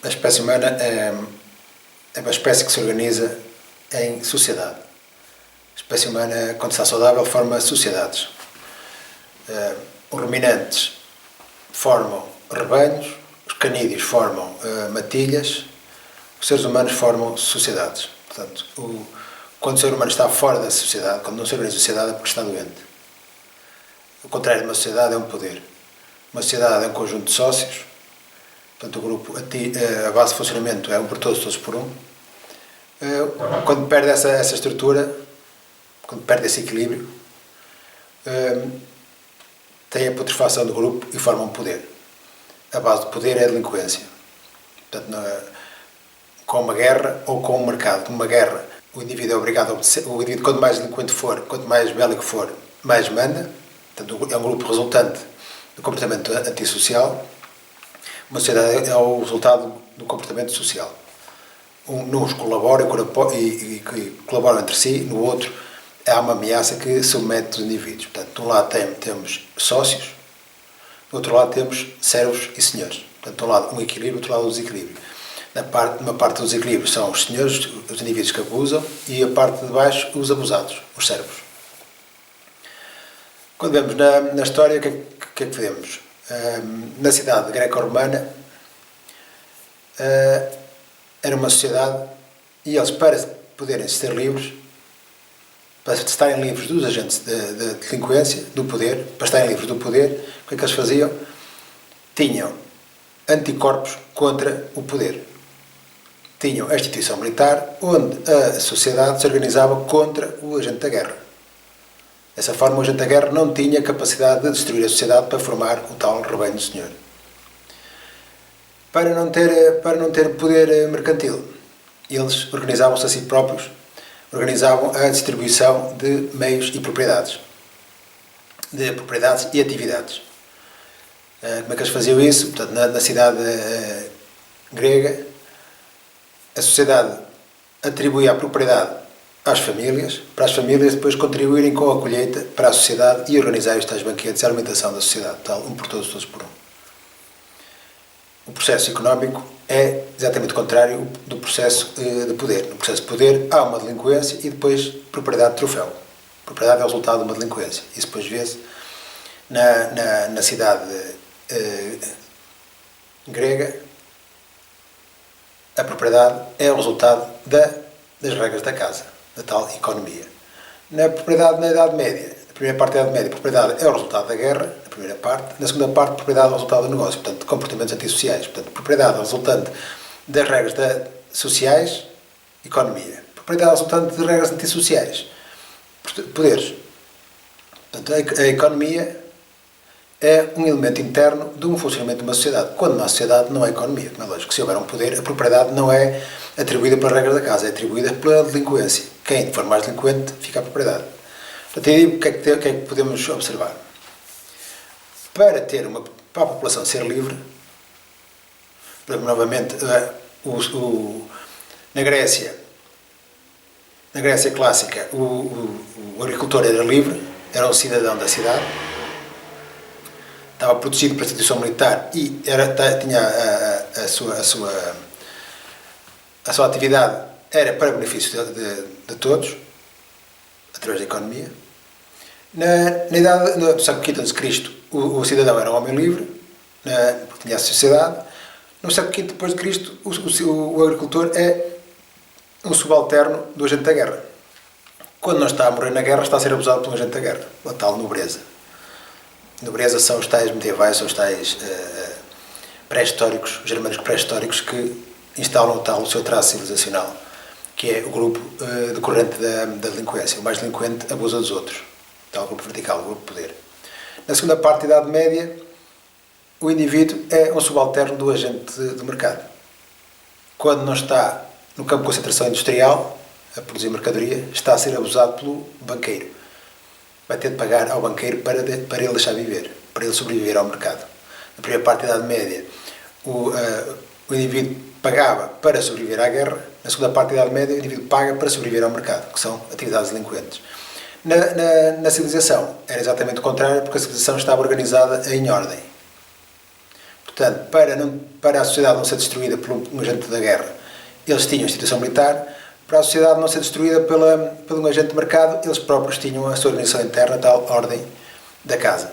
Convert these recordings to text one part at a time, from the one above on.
A espécie humana é uma espécie que se organiza em sociedade. A espécie humana, quando está saudável, forma sociedades. Os ruminantes formam rebanhos, os canídeos formam matilhas, os seres humanos formam sociedades. Portanto, quando o ser humano está fora da sociedade, quando não se organiza a sociedade, é porque está doente. O contrário de uma sociedade é um poder. Uma sociedade é um conjunto de sócios. Portanto, o grupo, a base de funcionamento é um por todos, todos por um. Quando perde essa estrutura, quando perde esse equilíbrio, tem a putrefação do grupo e forma um poder. A base do poder é a delinquência. Portanto, com uma guerra ou com um mercado. Numa guerra, o indivíduo é obrigado a obedecer. O indivíduo, quanto mais delinquente for, quanto mais bélico for, mais manda. Portanto, é um grupo resultante do comportamento antissocial. Uma sociedade é o resultado do comportamento social. Uns colaboram e colaboram entre si, no outro há uma ameaça que submete os indivíduos. Portanto, de um lado temos sócios, do outro lado temos servos e senhores. Portanto, de um lado um equilíbrio, do outro lado o desequilíbrio. Uma parte do desequilíbrio são os senhores, os indivíduos que abusam, e a parte de baixo os abusados, os servos. Quando vemos na história, o que é que vemos? Na cidade greco-romana era uma sociedade e eles, para poderem ser livres, para estarem livres dos agentes da delinquência, do poder, para estarem livres do poder, o que é que eles faziam? Tinham anticorpos contra o poder. Tinham a instituição militar, onde a sociedade se organizava contra o agente da guerra. Dessa forma, o agente da guerra não tinha capacidade de destruir a sociedade para formar o tal rebanho do Senhor. Para não ter poder mercantil, eles organizavam-se a si próprios, organizavam a distribuição de meios e propriedades, de propriedades e atividades. Como é que eles faziam isso? Portanto, na cidade grega, a sociedade atribuía a propriedade às famílias, para as famílias depois contribuírem com a colheita para a sociedade e organizar os tais banquetes e a alimentação da sociedade, tal, um por todos, todos por um. O processo económico é exatamente o contrário do processo de poder. No processo de poder há uma delinquência e depois propriedade de troféu. Propriedade é o resultado de uma delinquência. Isso depois vê-se na cidade grega. A propriedade é o resultado das regras da casa, da tal economia. Na propriedade, na Idade Média, na primeira parte da Idade Média, a propriedade é o resultado da guerra, na primeira parte. Na segunda parte, a propriedade é o resultado do negócio, portanto, de comportamentos antissociais. Portanto, a propriedade é o resultante das regras sociais, economia. A propriedade é o resultante de regras antissociais, poderes. Portanto, a economia é um elemento interno de um funcionamento de uma sociedade. Quando não há sociedade, não há economia. Como é lógico, se houver um poder, a propriedade não é atribuída pelas regras da casa, é atribuída pela delinquência. Quem for mais delinquente, fica a propriedade. Portanto, aí o que é que podemos observar? Para a população ser livre, novamente, na Grécia clássica, o agricultor era livre, era um cidadão da cidade, estava protegido pela instituição militar e tinha a sua atividade era para benefício de todos, através da economia. No século V a.C., o cidadão era um homem livre, porque tinha a sociedade. No século V depois de Cristo, o agricultor é um subalterno do agente da guerra. Quando não está a morrer na guerra, está a ser abusado pelo agente da guerra, a tal nobreza. Nobreza são os tais medievais, são os tais pré-históricos, germânicos pré-históricos, que instalam o seu traço civilizacional, que é o grupo decorrente da delinquência. O mais delinquente abusa dos outros. Tal grupo vertical, o grupo poder. Na segunda parte da Idade Média, o indivíduo é um subalterno do agente do mercado. Quando não está no campo de concentração industrial, a produzir mercadoria, está a ser abusado pelo banqueiro. Vai ter de pagar ao banqueiro para ele deixar viver, para ele sobreviver ao mercado. Na primeira parte da Idade Média, o indivíduo pagava para sobreviver à guerra. Na segunda parte da Idade Média, o indivíduo paga para sobreviver ao mercado, que são atividades delinquentes. Na civilização era exatamente o contrário, porque a civilização estava organizada em ordem. Portanto, para a sociedade não ser destruída por um agente da guerra, eles tinham a instituição militar. Para a sociedade não ser destruída por um agente de mercado, eles próprios tinham a sua organização interna, a tal ordem da casa,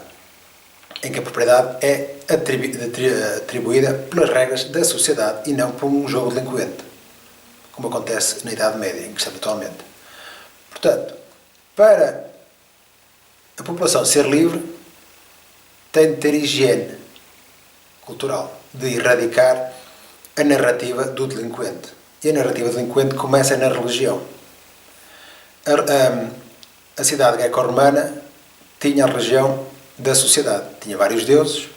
em que a propriedade é atribuída pelas regras da sociedade e não por um jogo delinquente, como acontece na Idade Média, em que estamos atualmente. Portanto, para a população ser livre, tem de ter higiene cultural, de erradicar a narrativa do delinquente. E a narrativa do delinquente começa na religião. A cidade greco-romana tinha a religião da sociedade. Tinha vários deuses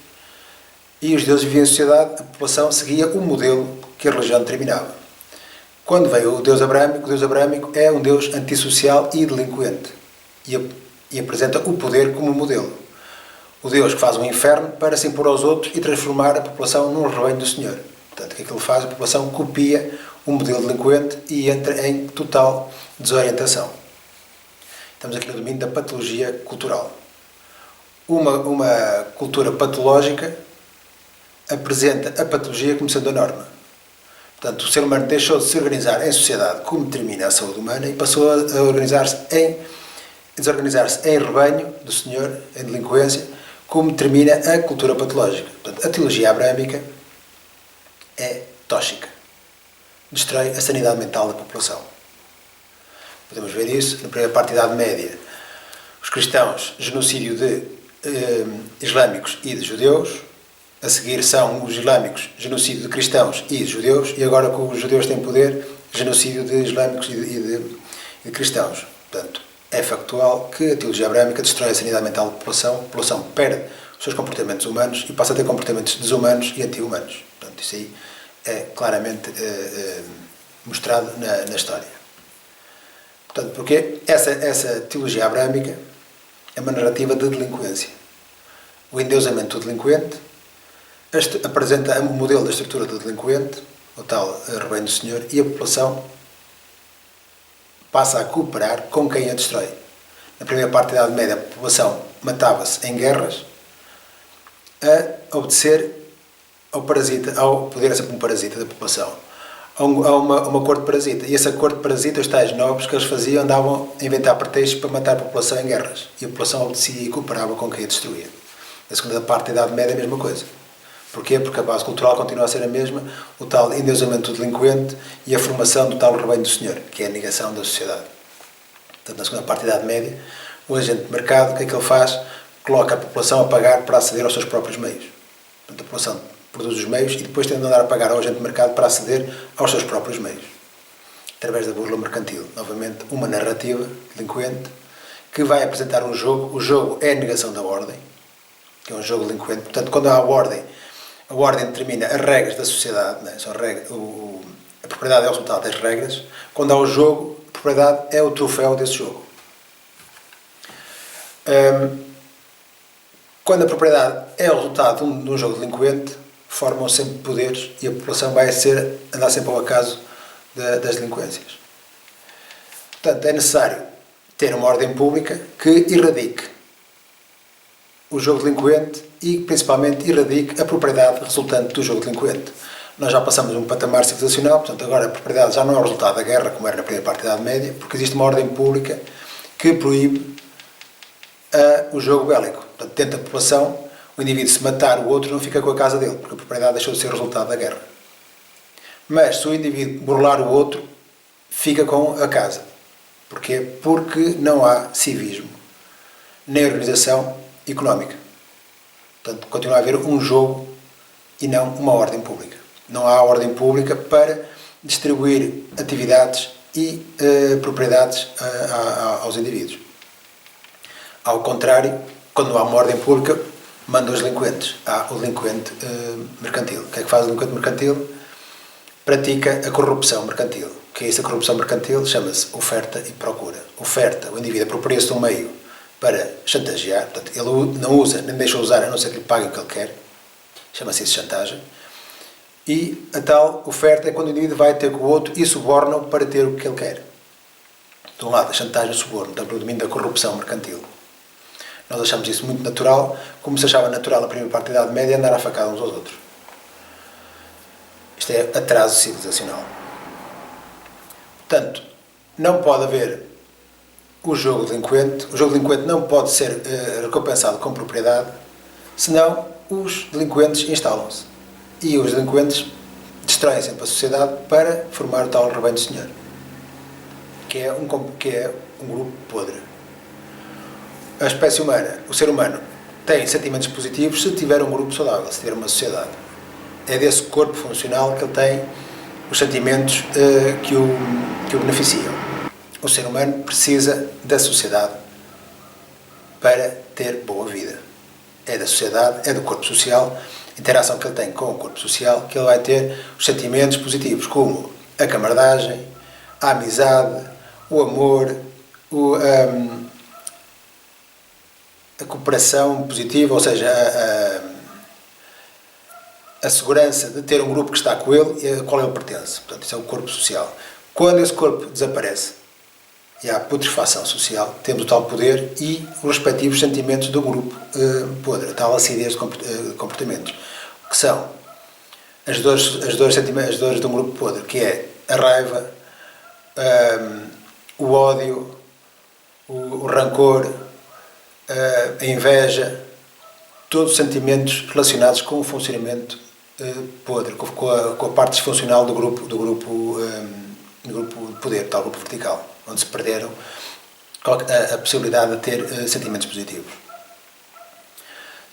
e os deuses viviam em sociedade, a população seguia o modelo que a religião determinava. Quando veio o Deus Abrâmico é um Deus antissocial e delinquente e apresenta o poder como modelo. O Deus que faz um inferno para se impor aos outros e transformar a população num rebanho do Senhor. Portanto, o que é que ele faz? A população copia o modelo delinquente e entra em total desorientação. Estamos aqui no domínio da patologia cultural. Uma cultura patológica apresenta a patologia como sendo a norma. Portanto, o ser humano deixou de se organizar em sociedade como determina a saúde humana e passou a desorganizar-se em rebanho do Senhor, em delinquência, como determina a cultura patológica. Portanto, a teologia abrâmica é tóxica. Destrói a sanidade mental da população. Podemos ver isso na primeira parte da Idade Média. Os cristãos, genocídio de islâmicos e de judeus. A seguir são os islâmicos, genocídio de cristãos e de judeus. E agora que os judeus têm poder, genocídio de islâmicos e de cristãos. Portanto, é factual que a teologia abrâmica destrói a sanidade mental da população. A população perde os seus comportamentos humanos e passa a ter comportamentos desumanos e anti-humanos. Portanto, isso aí é claramente mostrado na história. Portanto, porque essa teologia abrâmica é uma narrativa de delinquência. O endeusamento do delinquente apresenta o modelo da estrutura do delinquente, o tal rebanho do Senhor, e a população passa a cooperar com quem a destrói. Na primeira parte da Idade Média, a população matava-se em guerras a obedecer ao parasita, ao poder ser um parasita da população. Há uma corte parasita. E essa corte parasita, os tais nobres que eles faziam, andavam a inventar pretextos para matar a população em guerras. E a população obedecia e cooperava com quem a destruía. Na segunda parte da Idade Média, a mesma coisa. Porquê? Porque a base cultural continua a ser a mesma, o tal endeusamento do delinquente e a formação do tal rebanho do Senhor, que é a negação da sociedade. Portanto, na segunda parte da Idade Média, o agente de mercado, o que é que ele faz? Coloca a população a pagar para aceder aos seus próprios meios. Portanto, a população produz os meios e depois tem de andar a pagar ao agente de mercado para aceder aos seus próprios meios. Através da burla mercantil. Novamente, uma narrativa delinquente que vai apresentar um jogo. O jogo é a negação da ordem, que é um jogo delinquente. Portanto, quando há a ordem determina as regras da sociedade, não é? A propriedade é o resultado das regras. Quando há o jogo, a propriedade é o troféu desse jogo. Quando a propriedade é o resultado de um jogo delinquente, formam sempre poderes e a população vai andar sempre ao acaso das delinquências. Portanto, é necessário ter uma ordem pública que erradique o jogo delinquente e, principalmente, erradique a propriedade resultante do jogo delinquente. Nós já passamos um patamar civilizacional, portanto, agora a propriedade já não é o resultado da guerra, como era na primeira parte da Idade Média, porque existe uma ordem pública que proíbe o jogo bélico. Portanto, dentro da população, o indivíduo, se matar o outro, não fica com a casa dele, porque a propriedade deixou de ser o resultado da guerra. Mas, se o indivíduo burlar o outro, fica com a casa. Porquê? Porque não há civismo, nem organização económica. Portanto, continua a haver um jogo e não uma ordem pública. Não há ordem pública para distribuir atividades e propriedades aos indivíduos. Ao contrário, quando há uma ordem pública, manda os delinquentes. Há o delinquente mercantil. O que é que faz o delinquente mercantil? Pratica a corrupção mercantil. O que é isso, a corrupção mercantil? Chama-se oferta e procura. Oferta, o indivíduo apropria-se de um meio para chantagear, portanto, ele não usa, nem deixa usar, a não ser que lhe pague o que ele quer. Chama-se isso chantagem. E a tal oferta é quando o indivíduo vai ter com o outro e suborna-o para ter o que ele quer. De um lado, a chantagem e o suborno, portanto, o domínio da corrupção mercantil. Nós achamos isso muito natural, como se achava natural na primeira parte da Idade Média andar a facada uns aos outros. Isto é atraso civilizacional. Portanto, não pode haver o jogo delinquente não pode ser recompensado com propriedade, senão os delinquentes instalam-se. E os delinquentes destroem sempre a sociedade para formar o tal rebanho de senhor, que é um grupo podre. A espécie humana, o ser humano, tem sentimentos positivos se tiver um grupo saudável, se tiver uma sociedade. É desse corpo funcional que ele tem os sentimentos que o beneficiam. O ser humano precisa da sociedade para ter boa vida. É da sociedade, é do corpo social, a interação que ele tem com o corpo social, que ele vai ter os sentimentos positivos, como a camaradagem, a amizade, o amor, a cooperação positiva, ou seja, a segurança de ter um grupo que está com ele e a qual ele pertence. Portanto, isso é o corpo social. Quando esse corpo desaparece e há a putrefação social, temos o tal poder e os respectivos sentimentos do grupo podre, a tal acidez de comportamentos, que são as dores de um grupo podre, que é a raiva, o ódio, o rancor, a inveja, todos os sentimentos relacionados com o funcionamento podre, com a parte disfuncional do grupo de poder, tal grupo vertical, onde se perderam a possibilidade de ter sentimentos positivos.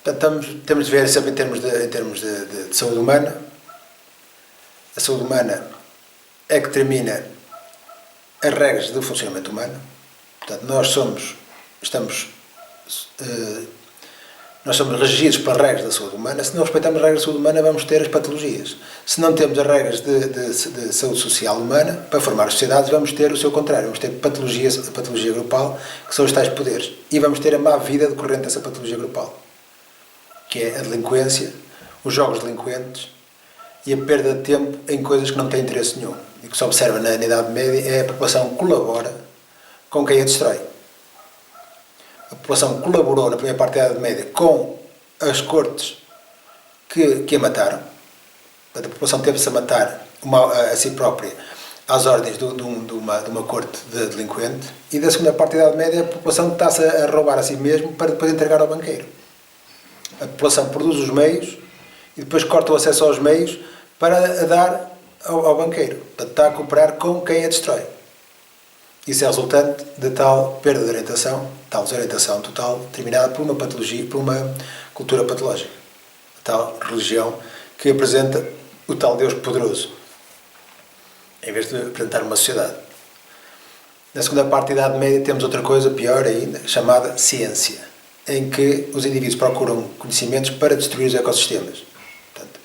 Portanto, temos de ver sempre em termos de saúde humana. A saúde humana é que determina as regras do funcionamento humano. Portanto, nós somos regidos pelas regras da saúde humana. Se não respeitamos as regras da saúde humana, vamos ter as patologias. Se não temos as regras de saúde social humana, para formar as sociedades, vamos ter o seu contrário. Vamos ter a patologia grupal, que são os tais poderes. E vamos ter a má vida decorrente dessa patologia grupal, que é a delinquência, os jogos delinquentes e a perda de tempo em coisas que não têm interesse nenhum. E que se observa na Idade Média é a população colabora com quem a destrói. A população colaborou na primeira parte da Idade Média com as cortes que a mataram. A população teve-se a matar a si própria às ordens de uma corte de delinquente, e da segunda parte da Idade Média a população está-se a roubar a si mesmo para depois entregar ao banqueiro. A população produz os meios e depois corta o acesso aos meios para dar ao banqueiro. Portanto, está a cooperar com quem a destrói. Isso é resultante de tal perda de orientação, tal desorientação total, determinada por uma patologia, por uma cultura patológica. A tal religião que apresenta o tal Deus poderoso, em vez de apresentar uma sociedade. Na segunda parte da Idade Média temos outra coisa pior ainda, chamada ciência, em que os indivíduos procuram conhecimentos para destruir os ecossistemas. Portanto,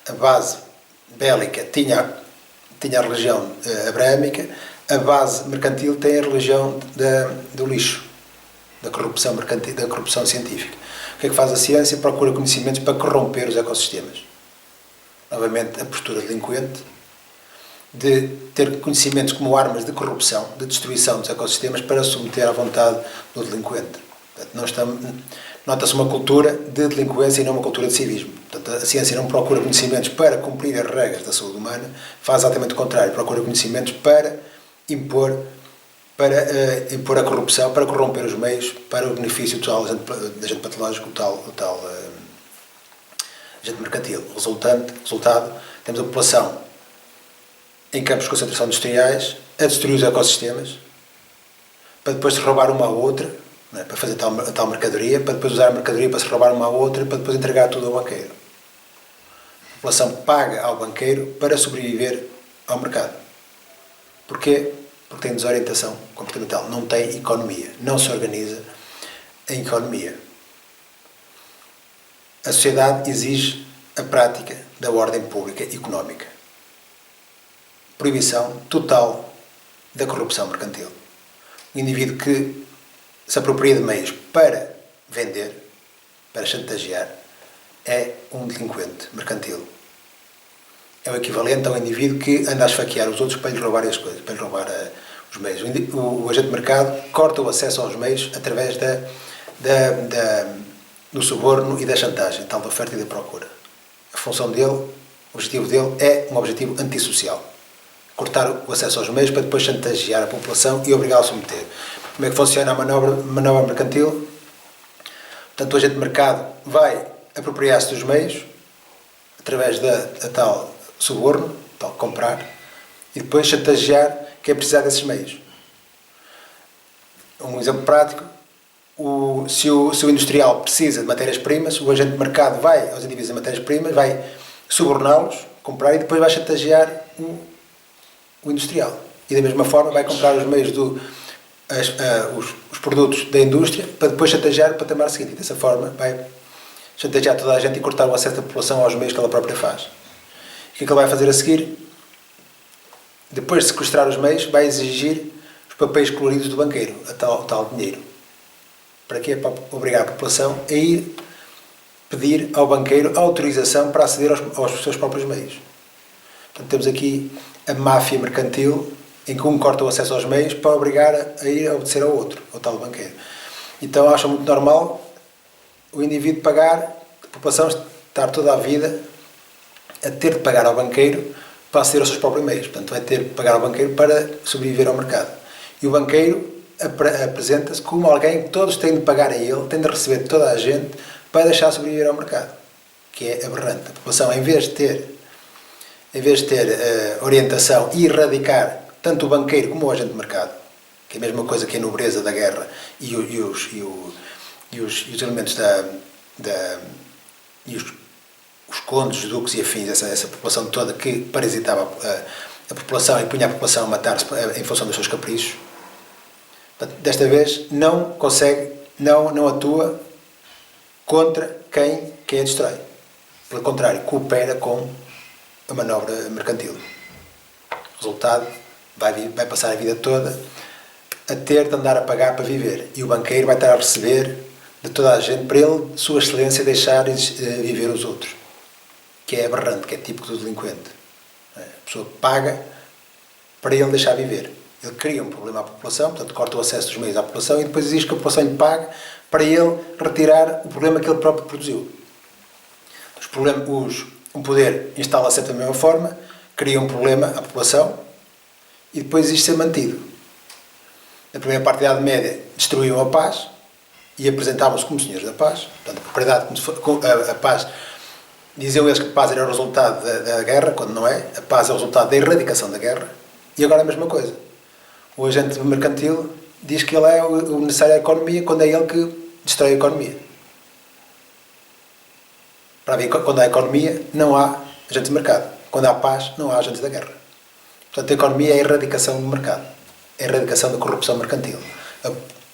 a base bélica tinha a religião abraâmica, a base mercantil tem a religião do lixo, da corrupção mercantil, da corrupção científica. O que é que faz a ciência? Procura conhecimentos para corromper os ecossistemas. Novamente, a postura delinquente de ter conhecimentos como armas de corrupção, de destruição dos ecossistemas para submeter à vontade do delinquente. Nota-se uma cultura de delinquência e não uma cultura de civismo. Portanto, a ciência não procura conhecimentos para cumprir as regras da saúde humana, faz exatamente o contrário, procura conhecimentos para impor a corrupção, para corromper os meios, para o benefício total do agente patológico, o tal agente mercantil. Resultado, temos a população em campos de concentração industriais a destruir os ecossistemas, para depois se roubar uma à outra, não é? Para fazer a tal mercadoria, para depois usar a mercadoria para se roubar uma à outra, para depois entregar tudo ao banqueiro. A população paga ao banqueiro para sobreviver ao mercado. Porquê? Porque tem desorientação comportamental, não tem economia, não se organiza em economia. A sociedade exige a prática da ordem pública económica. Proibição total da corrupção mercantil. O indivíduo que se apropria de meios para vender, para chantagear, é um delinquente mercantil. É o equivalente ao indivíduo que anda a esfaquear os outros para lhe roubar as coisas, para lhe roubar os meios. O agente de mercado corta o acesso aos meios através do suborno e da chantagem, tal da oferta e da procura. A função dele, O objetivo dele é um objetivo antissocial. Cortar o acesso aos meios para depois chantagear a população e obrigá-la a submeter. Como é que funciona a manobra mercantil? Portanto, o agente de mercado vai apropriar-se dos meios através da tal suborno, tal comprar, e depois chantagear quem precisar desses meios. Um exemplo prático, se o industrial precisa de matérias-primas, o agente de mercado vai aos indivíduos de matérias-primas, vai suborná-los, comprar e depois vai chantagear o industrial. E da mesma forma vai comprar os meios os produtos da indústria para depois chantagear o patamar seguinte. E dessa forma vai chantagear toda a gente e cortar o acesso da população aos meios que ela própria faz. O que é que ele vai fazer a seguir? Depois de sequestrar os meios, vai exigir os papéis coloridos do banqueiro, o tal dinheiro. Para quê? Para obrigar a população a ir pedir ao banqueiro autorização para aceder aos seus próprios meios. Portanto, temos aqui a máfia mercantil, em que um corta o acesso aos meios para obrigar a ir obedecer ao outro, ao tal banqueiro. Então acham muito normal o indivíduo pagar, a população estar toda a vida a ter de pagar ao banqueiro para aceder aos seus próprios meios. Portanto, vai ter de pagar ao banqueiro para sobreviver ao mercado. E o banqueiro apresenta-se como alguém que todos têm de pagar a ele, têm de receber de toda a gente para deixar sobreviver ao mercado. Que é aberrante. A população, em vez de ter orientação e erradicar tanto o banqueiro como o agente de mercado, que é a mesma coisa que a nobreza da guerra e os elementos os condes, os duques e afins, essa população toda que parasitava a população e punha a população a matar-se em função dos seus caprichos, desta vez não consegue, não atua contra quem a destrói. Pelo contrário, coopera com a manobra mercantil. Resultado, vai passar a vida toda a ter de andar a pagar para viver. E o banqueiro vai estar a receber de toda a gente, para ele, Sua Excelência, deixar viver os outros. Que é aberrante, que é típico do delinquente. A pessoa paga para ele deixar viver. Ele cria um problema à população, portanto, corta o acesso dos meios à população e depois exige que a população lhe pague para ele retirar o problema que ele próprio produziu. Um poder instala-se da mesma forma, cria um problema à população e depois exige ser mantido. Na primeira parte da Idade Média destruíam a paz e apresentavam-se como senhores da paz. Portanto, a propriedade, a paz, diziam eles que a paz era o resultado da guerra, quando não é. A paz é o resultado da erradicação da guerra. E agora é a mesma coisa. O agente mercantil diz que ele é o necessário à economia quando é ele que destrói a economia. Para ver, quando há economia, não há agentes de mercado. Quando há paz, não há agentes da guerra. Portanto, a economia é a erradicação do mercado. É a erradicação da corrupção mercantil.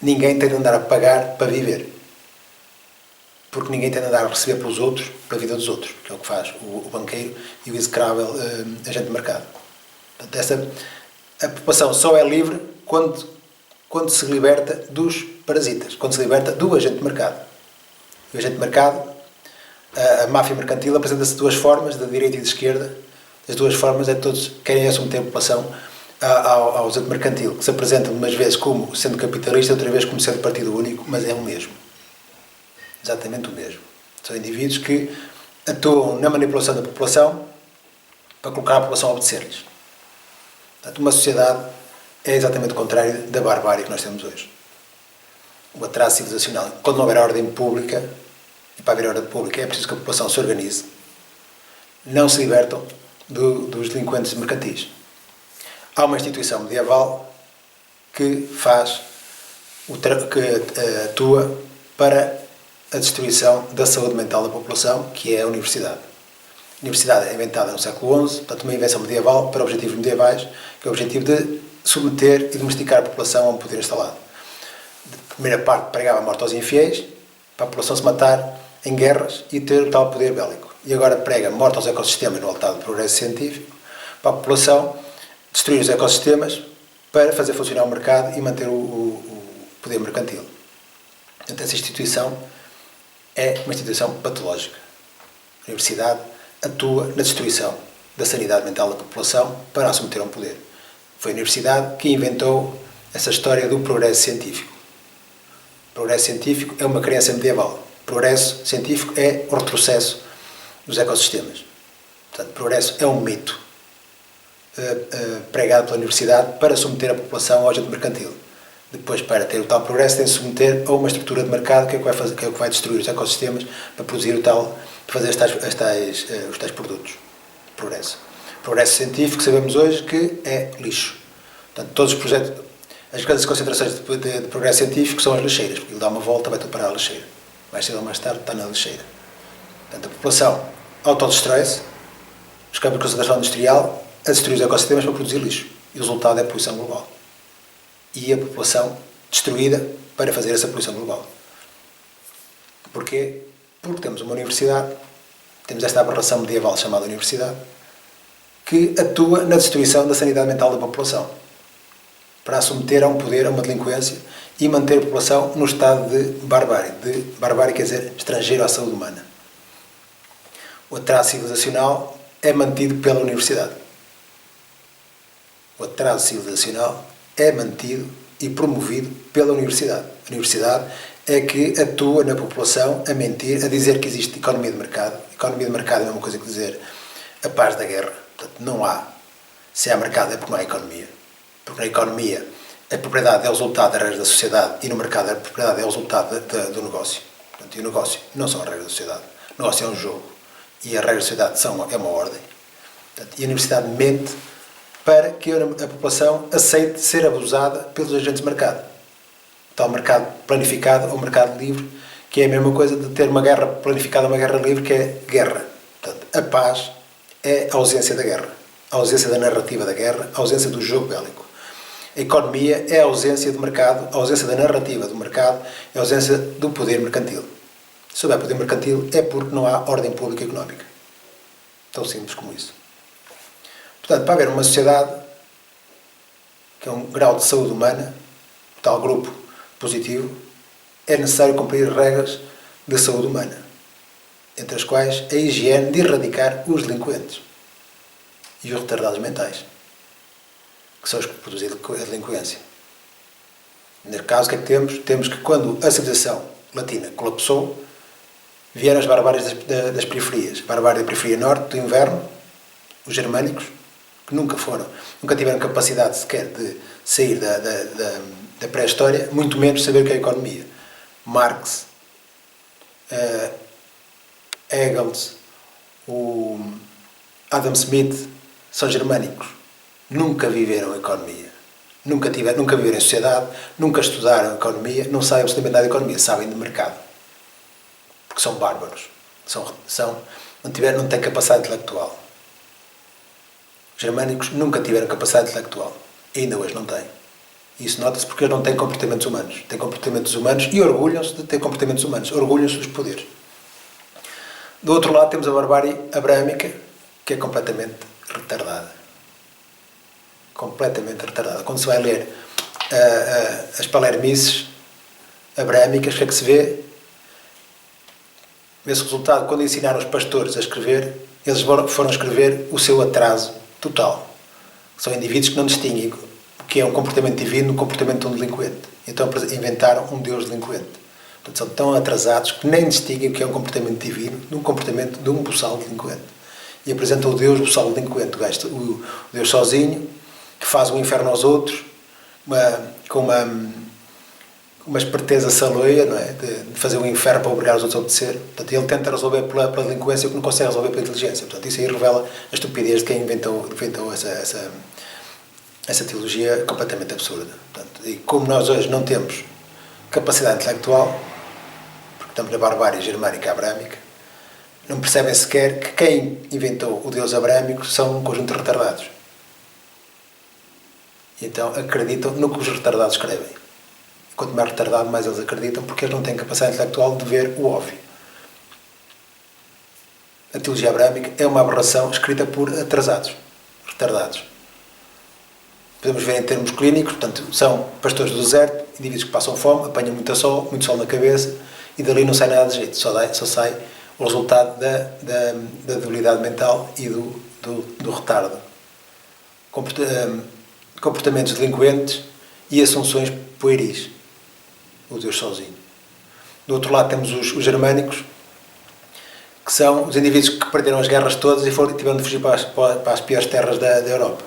Ninguém tem de andar a pagar para viver. Porque ninguém tem de andar a receber pelos outros, para a vida dos outros. Que é o que faz o banqueiro e o execrável agente de mercado. Portanto, a população só é livre quando se liberta dos parasitas. Quando se liberta do agente de mercado. O agente de mercado, a máfia mercantil, apresenta-se de duas formas, da direita e da esquerda. As duas formas é que todos querem submeter a população ao agente mercantil, que se apresenta umas vezes como sendo capitalista, outra vez como sendo partido único, mas é o mesmo. Exatamente o mesmo. São indivíduos que atuam na manipulação da população para colocar a população a obedecer-lhes. Portanto, uma sociedade é exatamente o contrário da barbárie que nós temos hoje. O atraso civilizacional. Quando não houver ordem pública, e para haver ordem pública é preciso que a população se organize, não se libertam dos delinquentes mercantis. Há uma instituição medieval que atua para a destruição da saúde mental da população, que é a universidade. A universidade é inventada no século XI, portanto uma invenção medieval para objetivos medievais, que é o objetivo de submeter e domesticar a população a um poder instalado. A primeira parte pregava a morte aos infiéis, para a população se matar em guerras e ter o tal poder bélico. E agora prega morte aos ecossistemas no altar do progresso científico, para a população destruir os ecossistemas para fazer funcionar o mercado e manter o poder mercantil. Portanto, essa instituição é uma instituição patológica. A universidade atua na destruição da sanidade mental da população para a submeter a um poder. Foi a universidade que inventou essa história do progresso científico. O progresso científico é uma crença medieval. O progresso científico é o retrocesso dos ecossistemas. Portanto, progresso é um mito pregado pela universidade para submeter a população ao agente mercantil. Depois, para ter o tal progresso, tem de submeter a uma estrutura de mercado que é o que vai, fazer, que é o que vai destruir os ecossistemas para produzir o tal, para fazer os tais produtos. Progresso. Progresso científico, sabemos hoje que é lixo. Portanto, todos os projetos, as grandes concentrações de progresso científico são as lixeiras, porque ele dá uma volta, vai tudo parar a lixeira. Mais cedo ou mais tarde está na lixeira. Portanto, a população autodestrói-se, os campos de concentração industrial, a destruir os ecossistemas para produzir lixo. E o resultado é a poluição global. E a população destruída para fazer essa poluição global. Porquê? Porque temos uma universidade, temos esta aberração medieval chamada universidade, que atua na destruição da sanidade mental da população, para a submeter a um poder, a uma delinquência, e manter a população no estado de barbárie. De barbárie quer dizer estrangeiro à saúde humana. O atraso civilizacional é mantido pela universidade. O atraso civilizacional é mantido e promovido pela universidade. A universidade é que atua na população a mentir, a dizer que existe economia de mercado. Economia de mercado é a mesma coisa que dizer a paz da guerra. Portanto, não há. Se há mercado é porque não há economia. Porque na economia a propriedade é o resultado das regras da sociedade e no mercado a propriedade é o resultado do negócio. Portanto, e o negócio não são as regras da sociedade. O negócio é um jogo. E as regras da sociedade é uma ordem. Portanto, e a universidade mente para que a população aceite ser abusada pelos agentes de mercado. O tal mercado planificado ou mercado livre, que é a mesma coisa de ter uma guerra planificada ou uma guerra livre, que é guerra. Portanto, a paz é a ausência da guerra, a ausência da narrativa da guerra, a ausência do jogo bélico. A economia é a ausência do mercado, a ausência da narrativa do mercado, é a ausência do poder mercantil. Se houver poder mercantil é porque não há ordem pública económica. Tão simples como isso. Portanto, para haver uma sociedade que é um grau de saúde humana, tal grupo positivo, é necessário cumprir regras de saúde humana, entre as quais a higiene de erradicar os delinquentes e os retardados mentais, que são os que produzem a delinquência. Neste caso, o que é que temos? Temos que quando a civilização latina colapsou, vieram as barbáries das periferias. A barbárie da periferia norte, do inverno, os germânicos, que nunca tiveram capacidade sequer de sair da pré-história, muito menos saber o que é a economia. Marx, Engels, o Adam Smith são germânicos. Nunca viveram a economia. Nunca viveram em sociedade, nunca estudaram a economia, não sabem absolutamente nada de economia, sabem de mercado. Porque são bárbaros. Não têm capacidade intelectual. Os germânicos nunca tiveram capacidade intelectual. E ainda hoje não têm. E isso nota-se porque eles não têm comportamentos humanos. Têm comportamentos humanos e orgulham-se de ter comportamentos humanos. Orgulham-se dos poderes. Do outro lado temos a barbárie abrâmica, que é completamente retardada. Completamente retardada. Quando se vai ler as palermices abrâmicas, o que é que se vê? Esse resultado, quando ensinaram os pastores a escrever, eles foram escrever o seu atraso total. São indivíduos que não distinguem o que é um comportamento divino do comportamento de um delinquente. Então inventaram um Deus delinquente. Portanto, são tão atrasados que nem distinguem o que é um comportamento divino de um comportamento de um boçal delinquente. E apresentam o Deus boçal delinquente, o Deus sozinho, que faz o inferno aos outros, com uma esperteza saloia, não é? De fazer o inferno para obrigar os outros a obedecer. Portanto, ele tenta resolver pela delinquência o que não consegue resolver pela inteligência. Portanto, isso aí revela a estupidez de quem inventou essa teologia completamente absurda. Portanto, e como nós hoje não temos capacidade intelectual, porque estamos na barbárie germânica abrâmica, não percebem sequer que quem inventou o Deus abrâmico são um conjunto de retardados. E então acreditam no que os retardados escrevem. Quanto mais retardado, mais eles acreditam, porque eles não têm capacidade intelectual de ver o óbvio. A teologia abrâmica é uma aberração escrita por atrasados, retardados. Podemos ver em termos clínicos, portanto, são pastores do deserto, indivíduos que passam fome, apanham muito sol na cabeça, e dali não sai nada de jeito, só sai o resultado da debilidade mental e do retardo. Comportamentos delinquentes e assunções pueris. O Deus sozinho. Do outro lado temos os germânicos, que são os indivíduos que perderam as guerras todas e tiveram de fugir para as piores terras da Europa.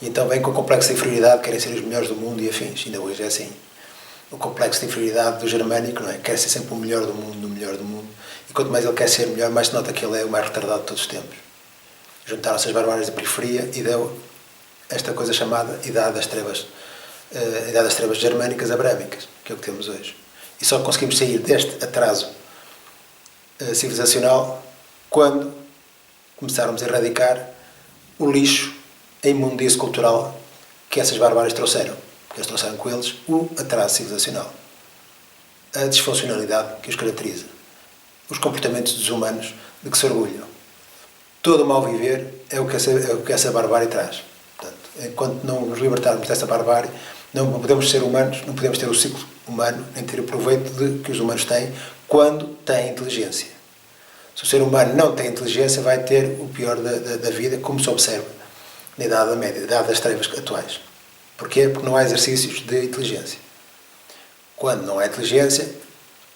E então vêm com o complexo de inferioridade, querem ser os melhores do mundo e afins. Ainda hoje é assim. O complexo de inferioridade do germânico, não é? Quer ser sempre o melhor do mundo, o melhor do mundo. E quanto mais ele quer ser melhor, mais se nota que ele é o mais retardado de todos os tempos. Juntaram-se as barbáries da periferia e deu esta coisa chamada Idade das Trevas Germânicas Abrâmicas, que é o que temos hoje. E só conseguimos sair deste atraso civilizacional quando começarmos a erradicar o lixo, a imundície cultural que essas barbáries trouxeram. Porque eles trouxeram com eles o atraso civilizacional, a disfuncionalidade que os caracteriza, os comportamentos desumanos de que se orgulham. Todo o mal viver é o que essa barbárie traz. Portanto, enquanto não nos libertarmos dessa barbárie, não podemos ser humanos, não podemos ter o ciclo humano, nem ter o proveito que os humanos têm quando têm inteligência. Se o ser humano não tem inteligência, vai ter o pior da vida, como se observa na Idade Média, na Idade das Trevas atuais. Porquê? Porque não há exercícios de inteligência. Quando não há inteligência,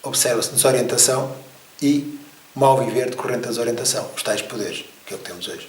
observa-se desorientação e mal viver decorrente da desorientação, os tais poderes, que é o que temos hoje.